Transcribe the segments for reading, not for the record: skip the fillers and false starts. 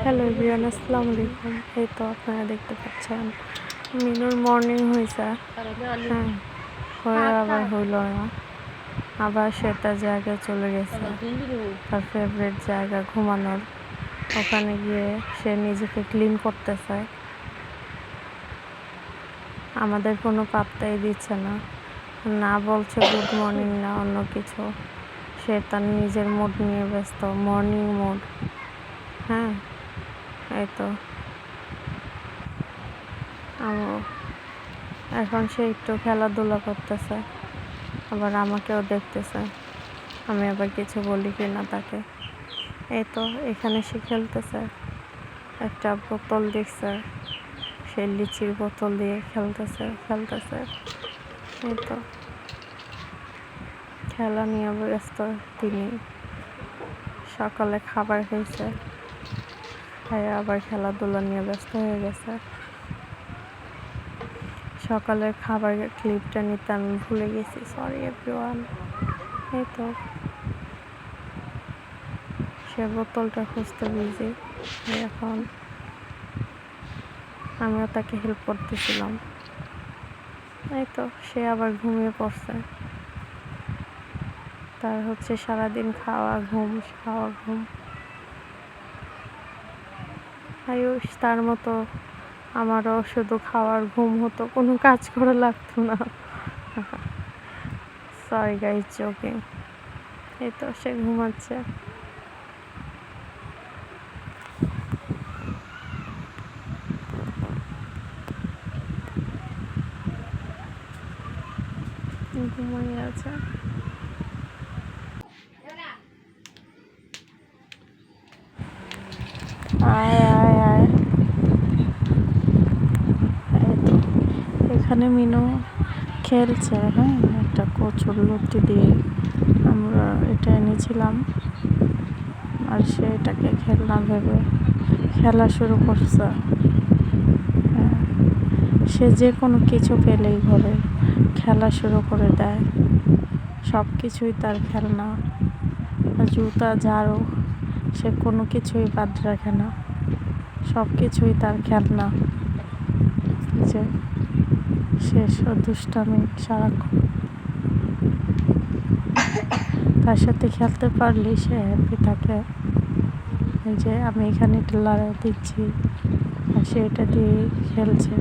Hello everyone, আসসালামু আলাইকুম। এই তো আপনারা দেখতে পাচ্ছেন মিনুর মর্নিং হয়েছে। হ্যাঁ, হয়ে আবার হইল না, আবার সে তার জায়গায় চলে গেছে, তার ফেভারিট জায়গা ঘুমানোর। ওখানে গিয়ে সে নিজেকে ক্লিন করতেছে, আমাদের কোনো পাত্তাই দিচ্ছে না, না বলছে গুড মর্নিং না অন্য কিছু। সে তার নিজের মুড নিয়ে ব্যস্ত, মর্নিং মুড। হ্যাঁ, এই তো এখন সে একটু খেলাধুলা করতেছে, আবার আমাকেও দেখতেছে, আমি আবার কিছু বলি কি না তাকে। এই তো এখানে সে খেলতেছে, একটা বোতল দেখছে, সে লিচির বোতল দিয়ে খেলতেছে। এই তো খেলা নিয়ে ব্যস্ত তিনি। সকালে খাবার খেয়েছে, খাইয়ে আবার খেলাধুলা নিয়ে ব্যস্ত হয়ে গেছে। সকালের খাবারের ক্লিপটা নিতে আমি ভুলে গেছি, সরি এভরিওয়ান। এই তো সে বোতলটা খুঁজতে বিজি। এখন আমিও তাকে হেল্প করতেছিলাম। এই তো সে আবার ঘুমিয়ে পড়ছে। তার হচ্ছে সারাদিন খাওয়া ঘুম। আয়ুষ তার মতো আমারও শুধু খাওয়ার ঘুম হতো, কোনো কাজ করা লাগতো না। Sorry guys, joking. এই তো সে ঘুমাচ্ছে। ঘুমিয়ে আছে। আয় এই তো এখানে মিনু খেলছে। হ্যাঁ, একটা কচুর লতি দিয়ে আমরা এটা এনেছিলাম, আর সে এটাকে খেলনা ভেবে খেলা শুরু করছে। সে যে কোনো কিছু পেলেই ঘরে খেলা শুরু করে দেয়, সব কিছুই তার খেলনা। জুতা, ঝাড়ু, সে কোনো কিছুই বাদ রাখে না, সব কিছুই তার খেলনা। যে শেষ দুষ্টামি সারাক্ষণ, তার সাথে খেলতে পারলেই সে হ্যাপি থাকে। এই যে আমি এখানে একটা লড়াই দিচ্ছি, আর সে এটা দিয়ে খেলছে।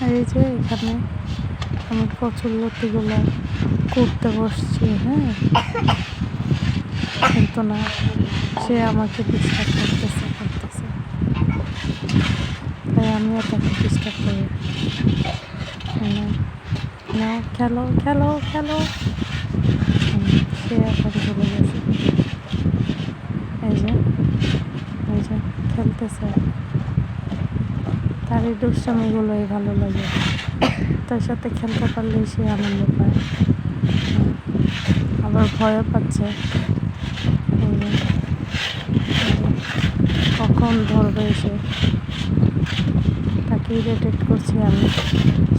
আর এই যে এখানে আমি কচুরলতিগুলো করতে বসছি। হ্যাঁ, কিন্তু না, সে আমাকে ডিস্টার্ব করতেছে। তাই আমিও তাকে ডিস্টার্ব করি না, খেলো। সে এখন চলে গেছে। এই যে খেলতেছে, তার এই দুষ্টামিগুলোই ভালো লাগে। তার সাথে খেলতে পারলেই সে আনন্দ পায়, আবার ভয়ও পাচ্ছে কখন ধরবে এসে। তাকে ইরিটেট করছি আমি,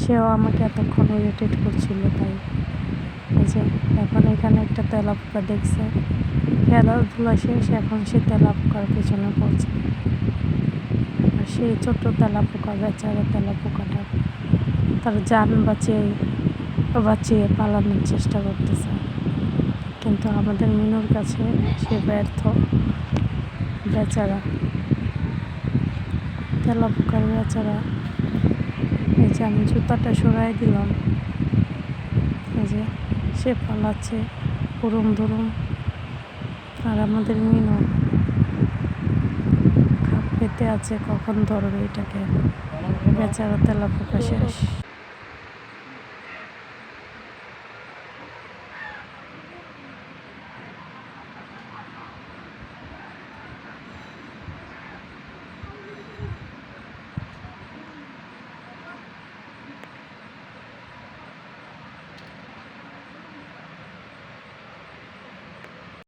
সেও আমাকে এতক্ষণ ইরিটেট করছিল। তাই এই যে এখন এখানে একটা তেলাপোকা দেখছে, খেলাধুলা শেষ, এখন সে তেলাপোকার পেছনে পড়ছে। আর সেই ছোট্ট তেলাপোকা, বেচারা তেলাপোকাটা তার জান বাঁচিয়ে পালানোর চেষ্টা করতেছে, কিন্তু আমাদের মিনুর কাছে সে ব্যর্থ। বেচারা তেলাপোকার বেচারা। এই যে আমি জুতাটা সরাই দিলাম, এই যে সে পালাচ্ছে পুরুম ধরুম। আর আমাদের মিনু খাপ পেতে আছে কখন ধরবে এটাকে। বেচারা তেলাপোকা শেষ।